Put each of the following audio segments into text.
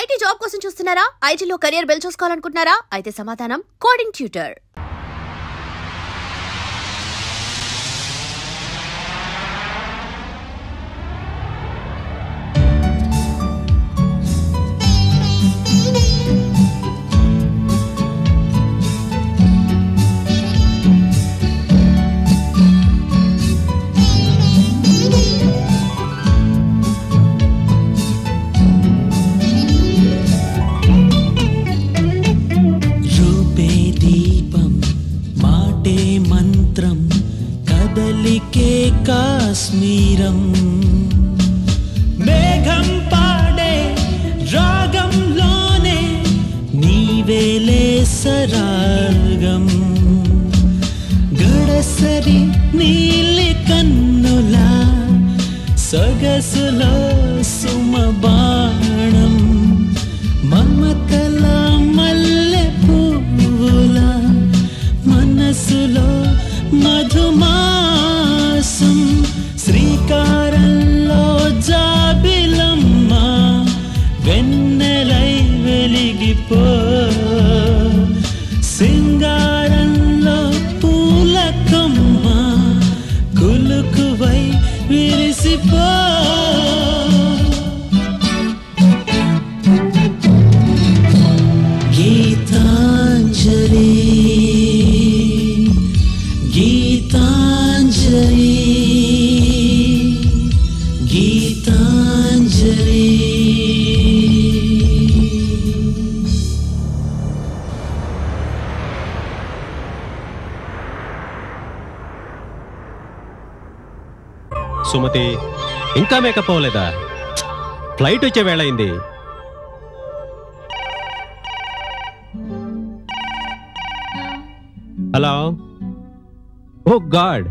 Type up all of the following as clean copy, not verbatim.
IT job కోసం చూస్తున్నారా? ఐటీలో కెరియర్ బిల్డ్ చేసుకోవాలనుకుంటున్నారా? అయితే సమాధానం కోడింగ్ ట్యూటర్. కదలికే కాశ్మీరం మేఘం పాడే రాగంలోనే నీవేలే సరాగం గడసరి నీలి కన్నులా సొగసులో సుమబాణం మమతల మల్లె పువ్వులా మనసులో మధుమాసం శ్రీకారంలో జాబిలమ్మ వెన్నెలై వెలిగిపో సింగారంలో పూలకమ్మ కులుకువై విరిసిపో గీతాంజలి గీతాంజలి గీతాంజలి సుమతి ఇంకా మేకప్ అవ్వలేదా? ఫ్లైట్ వచ్చే వేళ అయింది. హలో. ఓ గాడ్,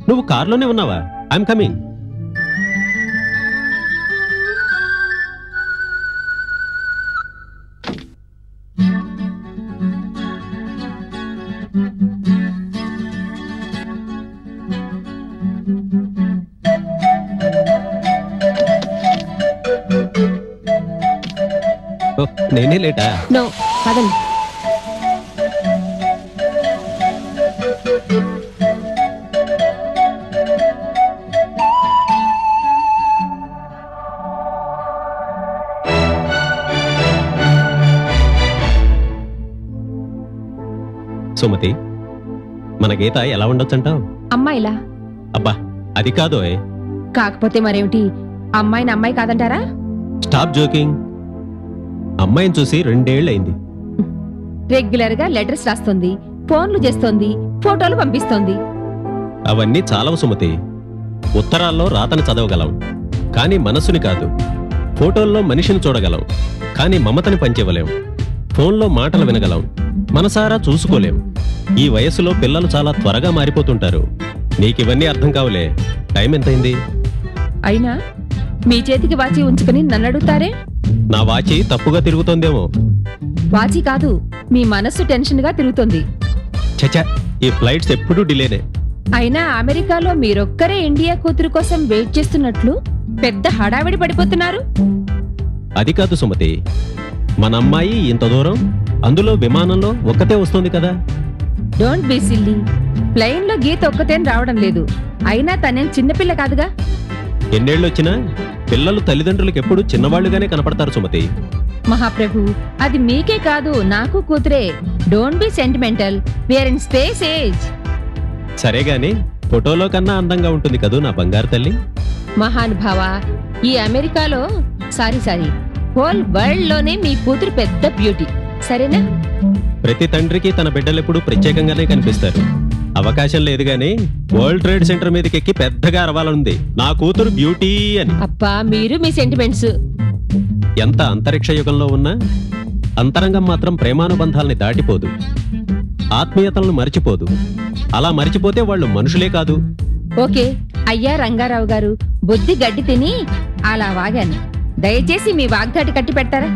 నువ్వు కార్లోనే ఉన్నావా? I'm coming. నేనే లేటా? నో, పదండి. సుమతి, మన గీత ఎలా ఉండొచ్చంటావు? అమ్మాయిలా? అబ్బా అది కాదు. కాకపోతే మరేమిటి, అమ్మాయిని అమ్మాయి కాదంటారా? Stop joking. అమ్మాయిని చూసి 2 ఏళ్ళయింది. రెగ్యులర్ గా లెటర్స్ రాస్తోంది, ఫోన్లు చేస్తోంది, ఫోటోలు పంపిస్తోంది. అవన్నీ చాలవు సుమతి. ఉత్తరాల్లో రాతని చదవగలం, కానీ మనసుని కాదు. ఫోటోల్లో మనిషిని చూడగలం, కానీ మమతని పంచివ్వలేం. ఫోన్లో మాటలు వినగలం, మనసారా చూసుకోలేం. ఈ వయసులో పిల్లలు చాలా త్వరగా మారిపోతుంటారు. నీకివన్నీ అర్థం కావులే. టైం ఎంతైంది? అయినా మీ చేతికి వాచి ఉంచుకుని నన్ను అడుగుతారే? నా వాచి తప్పుగా తిరుగుతోందేమో. వాచి కాదు, మీ మనస్సు టెన్షన్ గా తిరుగుతుంది. చచా, ఈ ఫ్లైట్స్ ఎప్పుడూ డిలేనే. అయినా అమెరికాలో మీరొక్కరే ఇండియా కూతురు కోసం వెయిట్ చేస్తున్నట్లు పెద్ద హడావిడి పడిపోతున్నారు. అది కాదు సుమతి, మన అమ్మాయి ఇంత దూరం, అందులో విమానంలో ఒక్కతే వస్తుంది కదా. Don't be silly. ప్లెయిన్ లో గీత ఒక్కతేని రావడం లేదు. అయినా తనేం చిన్నపిల్ల కాదుగా. ఎన్నేళ్ళొచ్చినా పిల్లలు తల్లిదండ్రులకు ఎప్పుడు చిన్నవాళ్లుగానే కనపడతారు సుమతి. మహాప్రభు, అది మీకే కాదు, నాకు కూతురే. Don't be sentimental. We are in space age. సరే గాని ఫోటోలో కన్నా అందంగా ఉంటుంది కదూ నా బంగారు తల్లి. మహానుభావ, ఈ అమెరికాలో సారీ హోల్ వరల్డ్ లోనే మీ కూతురు పెద్ద బ్యూటీ. సరేనా? ప్రతి తండ్రికి తన బిడ్డలెప్పుడు ప్రత్యేకంగానే కనిపిస్తారు. అవకాశం లేదు గాని వరల్డ్ ట్రేడ్ సెంటర్ మీదకి ఎక్కి పెద్దగా అరవాలనుంది నా కూతురు బ్యూటీ అని. అబ్బా, మీరు మీ సెంటిమెంట్స్. ఎంత అంతరిక్ష యుగంలో ఉన్నా అంతరంగం మాత్రం ప్రేమానుబంధాలని దాటిపోదు, ఆత్మీయతలను మరిచిపోదు. అలా మరిచిపోతే వాళ్ళు మనుషులే కాదు. ఓకే అయ్యా రంగారావు గారు, బుద్ధి గడ్డి తిని అలా వాగాను. దయచేసి మీ వాగ్దాటి కట్టి పెట్టారా?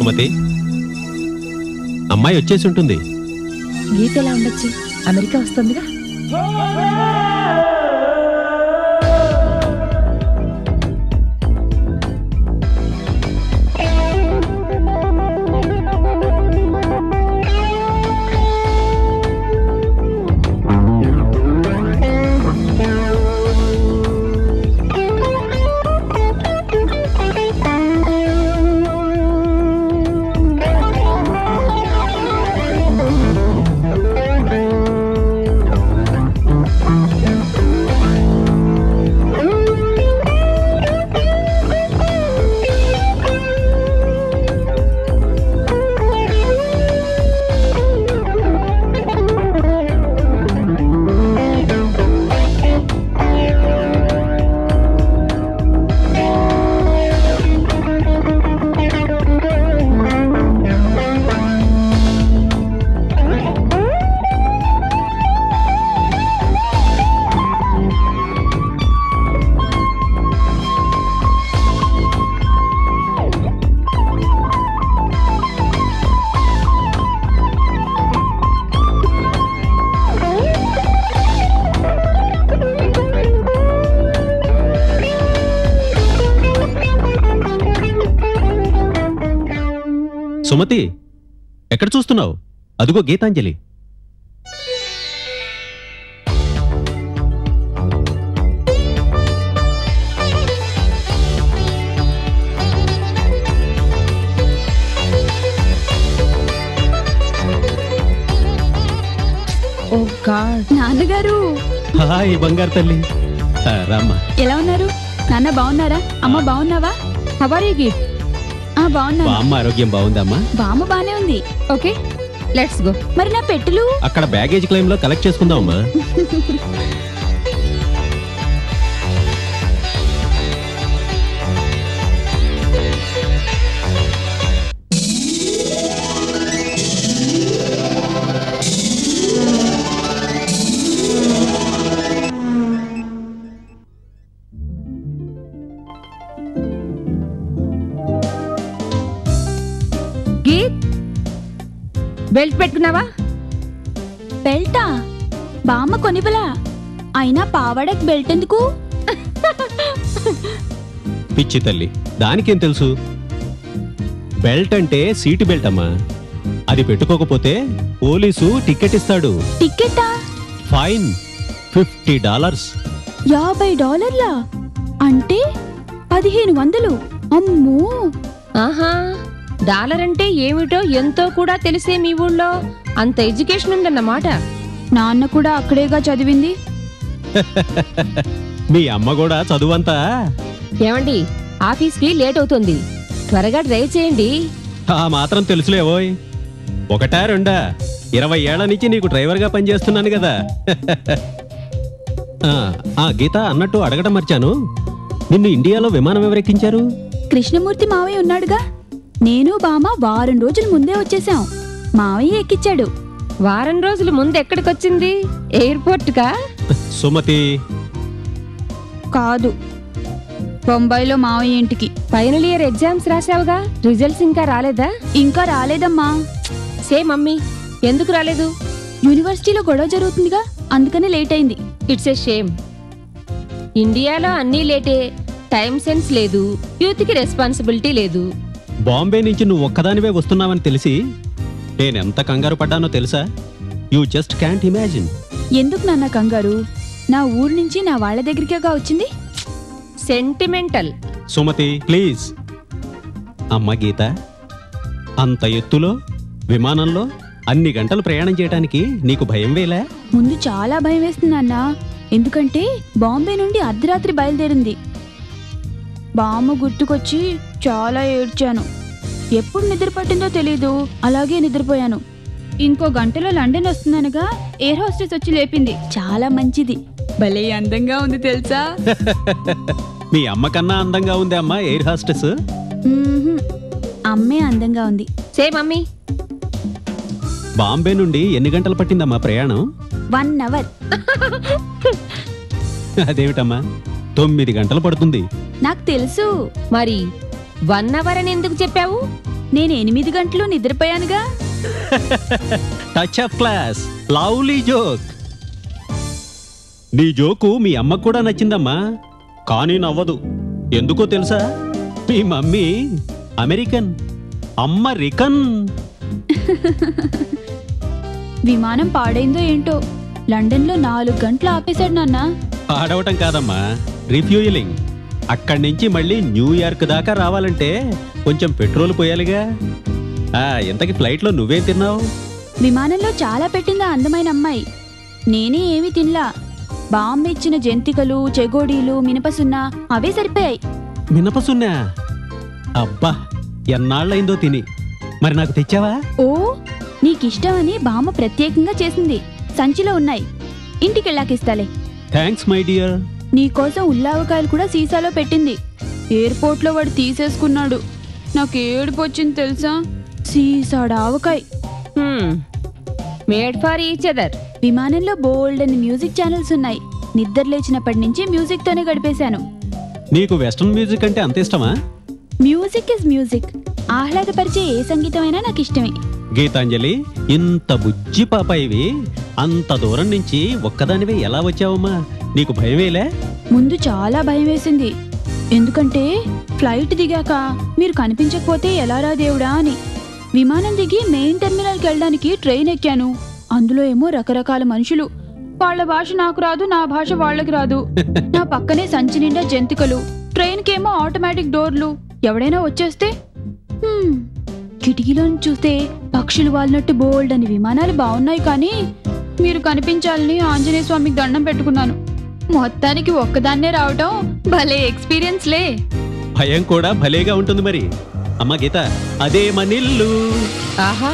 సుమతి, అమ్మాయి వచ్చేసి ఉంటుంది. గీత ఎలా ఉండొచ్చు, అమెరికా వస్తుందిగా. సుమతి, ఎక్కడ చూస్తున్నావు? అదుగో గీతాంజలి. Oh god. నాన్నగారు హాయ్ బంగారు తల్లి. రామ్మా. ఎలా ఉన్నారు? నాన్న బాగున్నారా? అమ్మ బాగున్నావా? How are you Geet? బాగున్నాను. బామ్మ ఆరోగ్యం బాగుందమ్మా? బామ్మ బానే ఉంది. Okay, let's go. మరి నా పెట్టులు? అక్కడ బ్యాగేజ్ క్లెయిమ్ లో కలెక్ట్ చేసుకుందామమ్మా. గీత్, బెల్ట్ పెట్టుకున్నావా? బెల్టా? బామ్మ కొనివలా? అయినా పావడక్ బెల్ట్ ఎందుకు? పిచ్చి తల్లి, దానికేం తెలుసు? బెల్ట్ అంటే సీటు బెల్ట్ అమ్మా. అది పెట్టుకోకపోతే పోలీసు టికెట్ ఇస్తాడు. టికెటా? ఫైన్ $50. $50? అంటే 1500. అమ్మో. ఆహా, డాలర్ అంటే ఏమిటో ఎంతో కూడా తెలిసే మీ ఊళ్ళో అంత ఎడ్యుకేషన్ ఉందన్నమాట. నాన్న కూడా అక్కడేగా చదివింది. మీ అమ్మ కూడా చదువంతా. ఏమండి, ఆఫీస్కి లేట్ అవుతుంది, త్వరగా డ్రైవ్ చేయండి. ఆ మాత్రం తెలుసులేవోయ్. ఒకటా రెండా? 20 ఏళ్ల నుంచి నీకు డ్రైవర్గా పనిచేస్తున్నాను కదా. గీత, అన్నట్టు అడగడం మర్చాను. నిన్ను ఇండియాలో విమానం ఎవరెక్కించారు? కృష్ణమూర్తి మావయ్య ఉన్నాడుగా. నేను బామ్మ వారం రోజుల ముందే వచ్చేసాం. మావయ్య ఎక్కిచ్చాడు. వారం రోజుల ముందు ఎక్కడికొచ్చింది? ఎయిర్పోర్ట్ కా? సుమతి. కాదు, బొంబాయిలో మావయ్య ఇంటికి. ఫైనల్ ఇయర్ ఎగ్జామ్స్ రాసావుగా, రిజల్ట్స్ ఇంకా రాలేదా? ఇంకా రాలేదమ్మా. Same mummy. ఎందుకు రాలేదు? యూనివర్సిటీలో గొడవ జరుగుతుందిగా, అందుకని లేట్ అయింది. It's a shame. ఇండియాలో అన్నీ లేటే. టైం సెన్స్ లేదు, యూత్ కి రెస్పాన్సిబిలిటీ లేదు. బాంబే నుంచి నువ్వు ఒక్కదానివే వస్తున్నావని తెలిసి నేనెంత కంగారు పడ్డానో తెలుసా? You just can't imagine. ఎందుకు నాన్న కంగారు? నా ఊరు నుంచి నా వాళ్ళ దగ్గరికేగా వచ్చింది. సెంటిమెంటల్. సుమతి ప్లీజ్. అమ్మ గీత, అంత ఎత్తులో విమానంలో అన్ని గంటలు ప్రయాణం చేయడానికి నీకు భయం వేలా? ముందు చాలా భయం వేస్తుంది నాన్న. ఎందుకంటే బాంబే నుండి అర్ధరాత్రి బయలుదేరింది. బామ్మ గుర్తుకొచ్చి చాలా ఏడ్చాను. ఎప్పుడు నిద్ర పట్టిందో తెలీదు, అలాగే నిద్రపోయాను. ఇంకో గంటలో లండన్ వస్తున్నానుగా ఎయిర్ హోస్టెస్ వచ్చి లేపింది. చాలా మంచిది, భలే అందంగా ఉంది తెలుసా? మీ అమ్మ కన్నా అందంగా ఉంది అమ్మా ఎయిర్ హాస్టెస్. అమ్మే అందంగా ఉంది. Same mummy. బాంబే నుండి ఎన్ని గంటలు పట్టిందమ్మా ప్రయాణం? 1 hour. అదేమిటమ్మా, 9 గంటలు పడుతుంది. నాకు తెలుసు. మరి 1 hour అని ఎందుకు చెప్పావు? నేను 8 గంటలు నిద్రపోయానుగా. Touch of class, lovely joke. నీ జోకు మీ అమ్మకు కూడా నచ్చిందమ్మా, కానీ నవ్వదు. ఎందుకో తెలుసా? మీ మమ్మీ అమెరికన్, అమ్మ రికన్. విమానం పాడైందో ఏంటో, లండన్లో 4 గంటలు ఆపేశాడు నాన్న. పాడవటం కాదమ్మా, రిఫ్యూయలింగ్. అక్కడి నుంచి మళ్ళీ న్యూయార్క్ దాకా రావాలంటే కొంచెం పెట్రోల్ పోయాలిగా. ఇంతకీ ఫ్లైట్లో నువ్వేం తిన్నావు? విమానంలో చాలా పెట్టిందా అందమైన అమ్మాయి. నేనే ఏమీ తినలా. బామ్మ ఇచ్చిన జంతికలు, చెగోడీలు, మినపసున్న అవే సరిపోయాయి. మినపసున్నా? అబ్బా, ఎన్నాళ్ళైందో తిని. మరి నాకు తెచ్చావా? ఓ, నీకిష్టమని బామ్మ ప్రత్యేకంగా చేసింది. సంచిలో ఉన్నాయి, ఇంటికెళ్ళాకిస్తాలే. Thanks my dear. నీకోసం ఉల్లావకాయలు కూడా సీసాలో పెట్టింది. ఎయిర్పోర్ట్లో వాడు తీసేసుకున్నాడు. నాకు ఏడుపు వచ్చింది తెలుసా? సీసాడు ఆవకాయ. Made for each other. విమానంలో బోల్డ్ అని మ్యూజిక్ ఛానల్స్ ఉన్నాయి. నిద్ర లేచినప్పటి నుంచి మ్యూజిక్ తోనే గడిపేశాను. నీకు వెస్ట్రన్ మ్యూజిక్ అంటే అంత ఇష్టమా? Music is music. ఆహ్లాదపరిచే ఏ సంగీతమైనా నాకు ఇష్టమే. గీతాంజలి, ఇంత బుజ్జి పాపాయివి అంత దూరం నుంచి ఒక్కదానివే ఎలా వచ్చావమ్మా? నీకు భయమేలే? ముందు చాలా భయం వేసింది. ఎందుకంటే ఫ్లైట్ దిగాక మీరు కనిపించకపోతే ఎలా రా దేవుడా అని. విమానం దిగి మెయిన్ టెర్మినల్కి వెళ్ళడానికి ట్రైన్ ఎక్కాను. అందులో ఏమో రకరకాల మనుషులు. వాళ్ళ భాష నాకు రాదు, నా భాష వాళ్ళకి రాదు. నా పక్కనే సంచి నిండా జంతికలు. ట్రైన్కేమో ఆటోమేటిక్ డోర్లు. ఎవడైనా వచ్చేస్తే కిటికీలో చూస్తే పక్షులు వాలినట్టు బోల్డ్ అని విమానాలు బాగున్నాయి. కానీ మీరు కనిపించాలని ఆంజనేయ స్వామికి దండం పెట్టుకున్నాను. మొత్తానికి ఒక్కదాన్నే రావటం భలే ఎక్స్పీరియన్స్ లే. భయం కూడా భలేగా ఉంటుంది మరి. అమ్మ గీత, అదే మనిల్లు. ఆహా,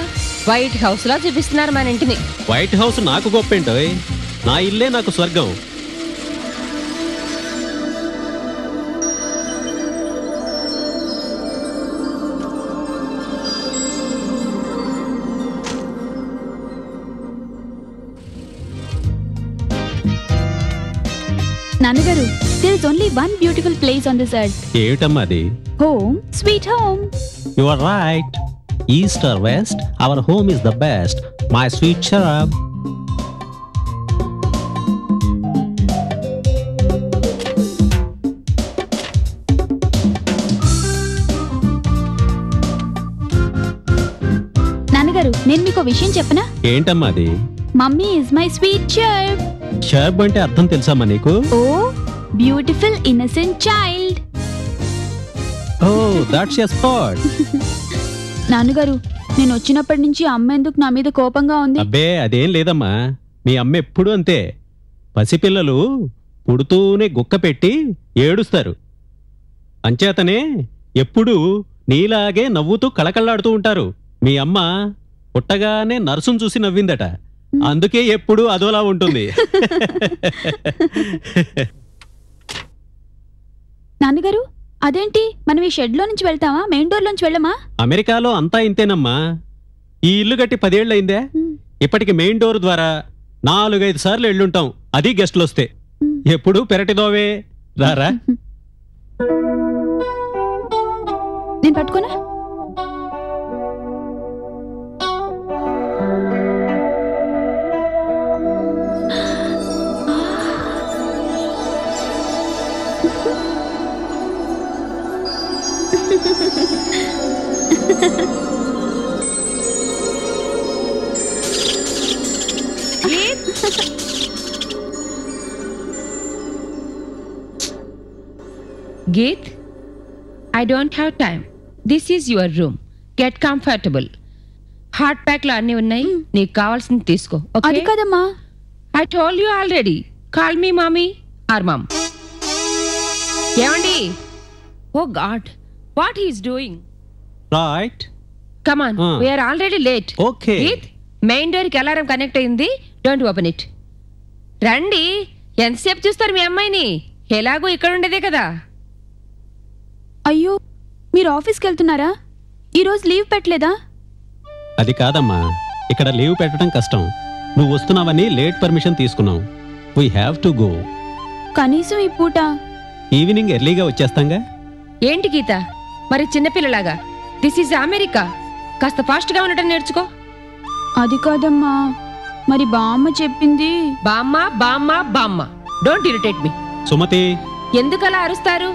వైట్ హౌస్ లా చూపిస్తున్నారు మన ఇంటిని. వైట్ హౌస్ నాకు గొప్పేంటోయ్, నా ఇల్లే నాకు స్వర్గం. నాన్నగారు, there is only one beautiful place on this earth. ఏమిటమ్మా అది? Home, sweet home. You are right. East or west, our home is the best. My sweet cherub. నాన్నగారు, నేను మీకు విషయం చెప్పనా? ఏంటమ్మా అది? Mummy is my sweet cherub. cherub అంటే అర్థం తెలుసామ్మా నీకు? Oh, beautiful innocent child. Oh, that's your spot. నాన్నగారు, నేను వచ్చినప్పటి నుంచి అమ్మ ఎందుకు నా మీద కోపంగా ఉంది? అబ్బే, అదేం లేదమ్మా. మీ అమ్మ ఎప్పుడు అంతే. పసిపిల్లలు పుడుతూనే గుక్క పెట్టి ఏడుస్తారు. అంచేతనే ఎప్పుడూ నీలాగే నవ్వుతూ కళకళలాడుతూ ఉంటారు. మీ అమ్మ పుట్టగానే నర్సును చూసి నవ్విందట. అందుకే ఎప్పుడు అదోలా ఉంటుంది. నాన్నగారు, అదేంటి, మనం ఈ షెడ్ లో నుంచి వెళ్తామా, మెయిన్ డోర్ నుంచి వెళ్ళమా? అమెరికాలో అంతా ఇంతేనమ్మా. ఈ ఇల్లు కట్టి 10 ఏళ్ళయిందే. ఇప్పటికి మెయిన్ డోర్ ద్వారా 4-5 సార్లు వెళ్ళుంటాం. అది గెస్ట్లు వస్తే. ఎప్పుడు పెరటిదోవే. రారా. నేను పట్టుకోనా? Geet, I don't have time. This is your room. Get comfortable. Hot pack లో అన్నీ ఉన్నాయి. నీకు కావాల్సింది తీసుకో. అది కదమ్మా. I told you already. Call me mommy or mom. ఏమండి? Oh God, what he is doing? Right. Come on, we are already late. Okay. Geet, main door కి అలారం కనెక్ట్ అయింది. Don't open it. రండి. ఎంతసేపు చూస్తారు మీ అమ్మాయిని? ఎలాగో ఇక్కడ ఉండేదే కదా. అయ్యో, మీరు ఆఫీస్కి వెళ్తున్నారా? ఈరోజు లీవ్ పెట్టలేదా? అది కాదమ్మా, ఇక్కడ లీవ్ పెట్టడం కష్టం. నువ్వు వస్తున్నావని లేట్ పర్మిషన్ తీసుకున్నావు. We have to go. కనీసం ఈ పూట ఈవినింగ్ ఎర్లీగా వచ్చేస్తాంగా. ఏంటి గీత, మరి చిన్నపిల్లలాగా దిస్ ఈజ్ అమెరికా. కాస్త ఫాస్ట్ గా ఉండటం నేర్చుకో. అది కాదమ్మా, మరి బామ్మ చెప్పింది. బామ్మ బామ్మ బామ్మ. Don't irritate me. సుమతి, ఎందుకలా అరుస్తారు?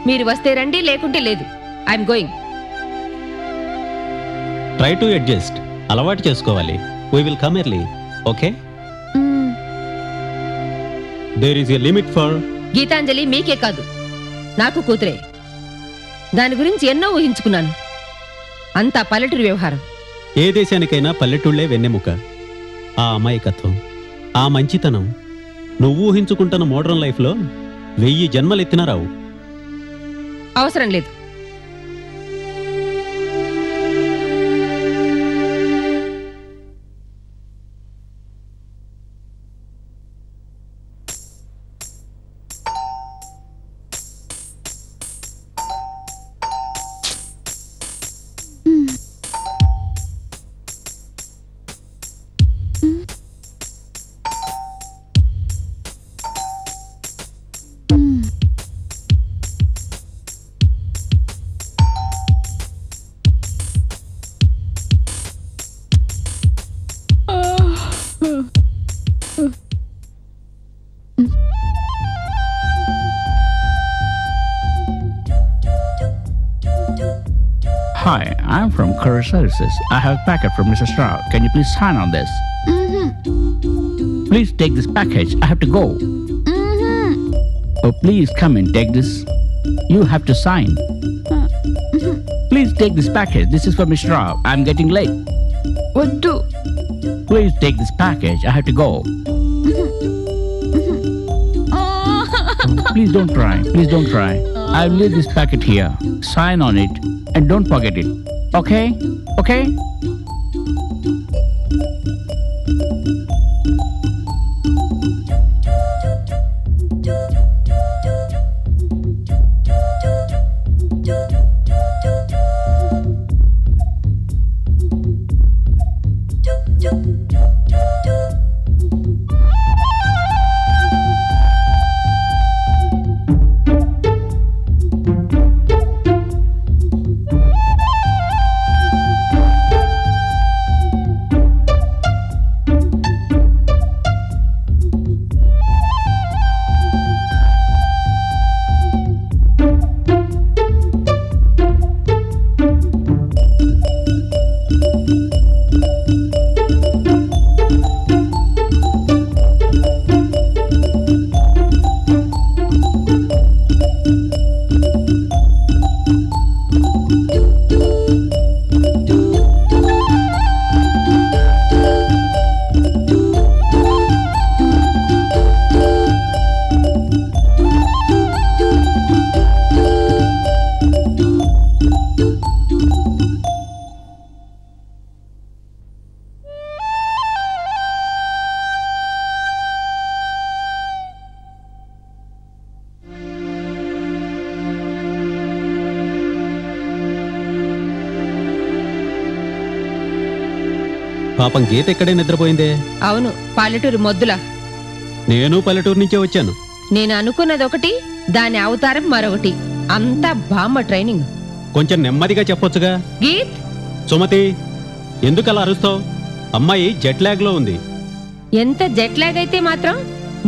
మీరు వస్తే రండి, లేకుంటే లేదు. I'm going. Try to adjust. అలవాటు చేసుకోవాలి. We will come early. Okay? There is a limit for. Geetanjali మీకే కాదు, నాకు కూతురే. దాని గురించి ఎన్నో ఊహించుకున్నాను. అంతా పల్లెటూరు వ్యవహారం. ఏ దేశానికైనా పల్లెటూళ్లే వెన్నెముక. ఆ అమాయకత్వం, ఆ మంచితనం నువ్వు ఊహించుకుంటున్న మోడర్న్ లైఫ్లో 1000 జన్మలెత్తినా రావు. అవసరం లేదు. Hi, I'm from Courier Services. I have a packet from Mrs. Rao. Can you please sign on this? Please take this package. I have to go. Oh, please come and take this. You have to sign. Please take this package. This is for Mr. Rao. I'm getting late. వద్దు. Please take this package. I have to go. Please don't try. Please don't try. I'll leave this packet here. Sign on it and don't forget it. Okay? Okay? పాపం గీత ఎక్కడే నిద్రపోయిందే. అవును, పల్లెటూరు మొద్దులా. నేను పల్లెటూరు నుంచే వచ్చాను. నేను అనుకున్నది ఒకటి, దాని అవతారం మరొకటి. అంతా బామ్మ ట్రైనింగ్. కొంచెం నెమ్మదిగా చెప్పొచ్చుగా. గీత్, సుమతి, ఎందుకలా అరుస్తావు? అమ్మాయి జెట్ లాగ్ లో ఉంది. ఎంత జెట్ లాగ్ అయితే మాత్రం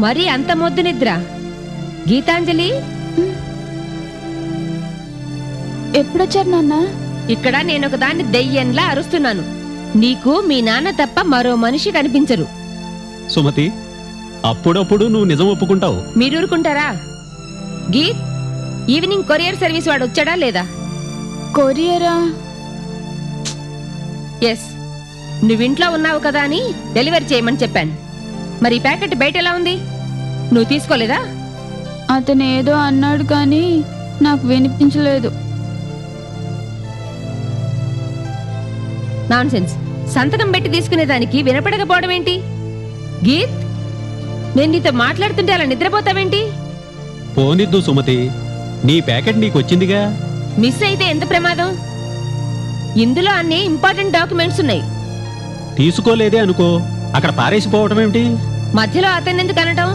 మరీ అంత మొద్దు నిద్ర. గీతాంజలి, ఎప్పుడొచ్చారు నాన్న? ఇక్కడ నేనొక దాన్ని దెయ్యంలా అరుస్తున్నాను. నీకు మీ నాన్న తప్ప మరో మనిషి కనిపించరు. సుమతి, అప్పుడప్పుడు నువ్వు నిజం ఒప్పుకుంటావు. మీరూరుకుంటారా? గీత్, ఈవినింగ్ కొరియర్ సర్వీస్ వాడు వచ్చాడా లేదా? కొరియరా? ఎస్, నువ్వింట్లో ఉన్నావు కదా అని డెలివరీ చేయమని చెప్పాను. మరి ప్యాకెట్ బయట ఎలా ఉంది? నువ్వు తీసుకోలేదా? అతను ఏదో అన్నాడు కానీ నాకు వినిపించలేదు. నాన్సెన్స్. సంతకం పెట్టి తీసుకునేదానికి వినపడకపోవడం ఏంటి? గీత్, నేను నీతో మాట్లాడుతుంటే అలా నిద్రపోతావేంటి? పోనిద్దు సుమతి, నీ ప్యాకెట్ నీకొచ్చిందిగా. మిస్ అయితే ఎంత ప్రమాదం? ఇందులో అన్ని ఇంపార్టెంట్ డాక్యుమెంట్స్ ఉన్నాయి. తీసుకోలేదే అనుకో, అక్కడ పారేసిపోవటం ఏమిటి? మధ్యలో అతన్ని ఎందుకు అనటం?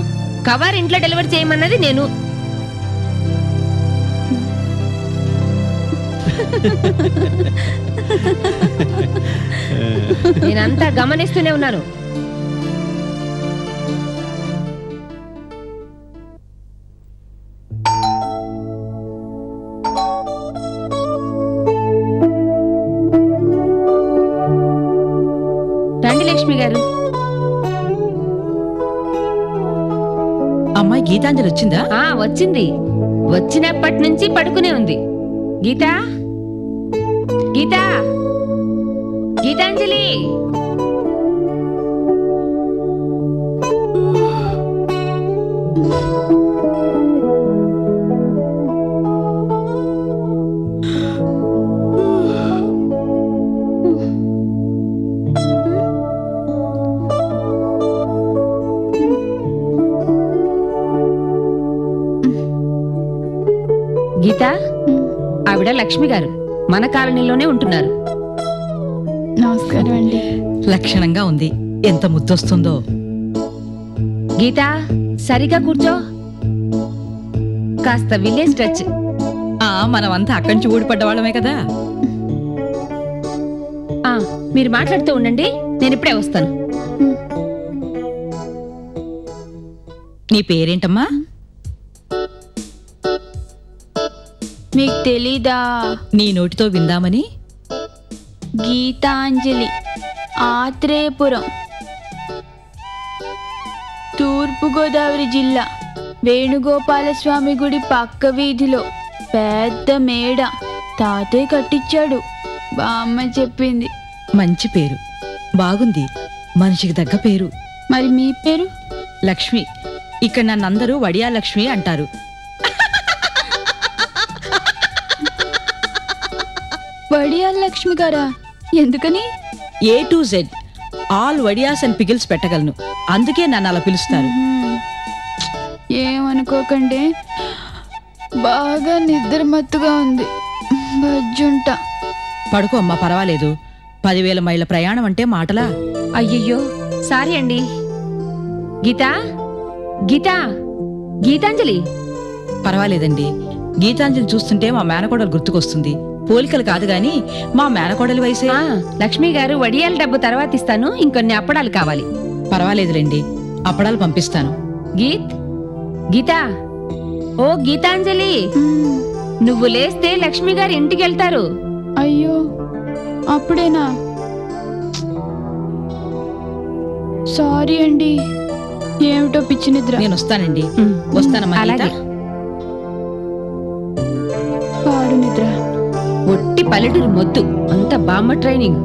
కవర్ ఇంట్లో డెలివరీ చేయమన్నది నేను. నేనంతా గమనిస్తూనే ఉన్నాను. రండి లక్ష్మి గారు. అమ్మాయి గీతాంజలి వచ్చిందా? వచ్చింది. వచ్చినప్పటి నుంచి పడుకునే ఉంది. గీతా, గీతా, గీతాంజలి. గీత, ఆవిడ లక్ష్మి గారు మన కాలనీలోనే ఉంటున్నారు. నమస్కారం అండి. లక్షణంగా ఉంది. ఎంత ముద్దొస్తుందో. గీత, సరిగా కూర్చో. కాస్త విలేజ్ టచ్. మనమంతా అక్కడి నుంచి ఊడిపడ్డ వాళ్ళమే కదా. మీరు మాట్లాడుతూ ఉండండి, నేను ఇప్పుడే వస్తాను. నీ పేరేంటమ్మా? మీకు తెలీదా? నీ నోటితో విందామని. గీతాంజలి, ఆత్రేయపురం, తూర్పుగోదావరి జిల్లా, వేణుగోపాలస్వామి గుడి పక్క వీధిలో పెద్ద మేడ. తాతయ్య కట్టించాడు. బామ్మ చెప్పింది. మంచి పేరు, బాగుంది. మనిషికి తగ్గ పేరు. మరి మీ పేరు? లక్ష్మి. ఇక్కడ నన్నందరూ వడియా లక్ష్మి అంటారు. వడియాల లక్ష్మి గారా? ఎందుకని? A to Z ఆల్ వడియాస్ అండ్ పిగిల్స్ పెట్టగలను, అందుకే నన్ను అలా పిలుస్తారు. ఏమనుకోకండి, బాగా నిద్ర మత్తుగా ఉంది. బజ్జుంటా. పడుకో అమ్మా, పర్వాలేదు. 10,000 మైళ్ళ ప్రయాణం అంటే మాటలా? అయ్యయ్యో, సారీ అండి. గీతా, గీతా, గీతాంజలి. పర్వాలేదండి. గీతాంజలి చూస్తుంటే మా మేనకోడలు గుర్తుకొస్తుంది. పోలికలు కాదు గాని మా మేనకోడలి వయసే. లక్ష్మి గారు వడియాల డబ్బు తర్వాత ఇస్తాను, ఇంకొన్ని అప్పడాలు కావాలి. పర్వాలేదులేండి, అప్పడాలు పంపిస్తాను. గీతా, ఓ గీతాంజలి, నువ్వు లేస్తే లక్ష్మి గారు ఇంటికి వెళ్తారు. అయ్యో, అప్పుడేనా? సారీ అండి. ఏమిటో పిచ్చి నిద్ర. నేను వస్తానండి. వస్తానమ్మా. అలాగే. పాడు నిద్ర. ఒట్టి పల్లెటూరు మొద్దు, అంత బామ్మ ట్రైనింగ్.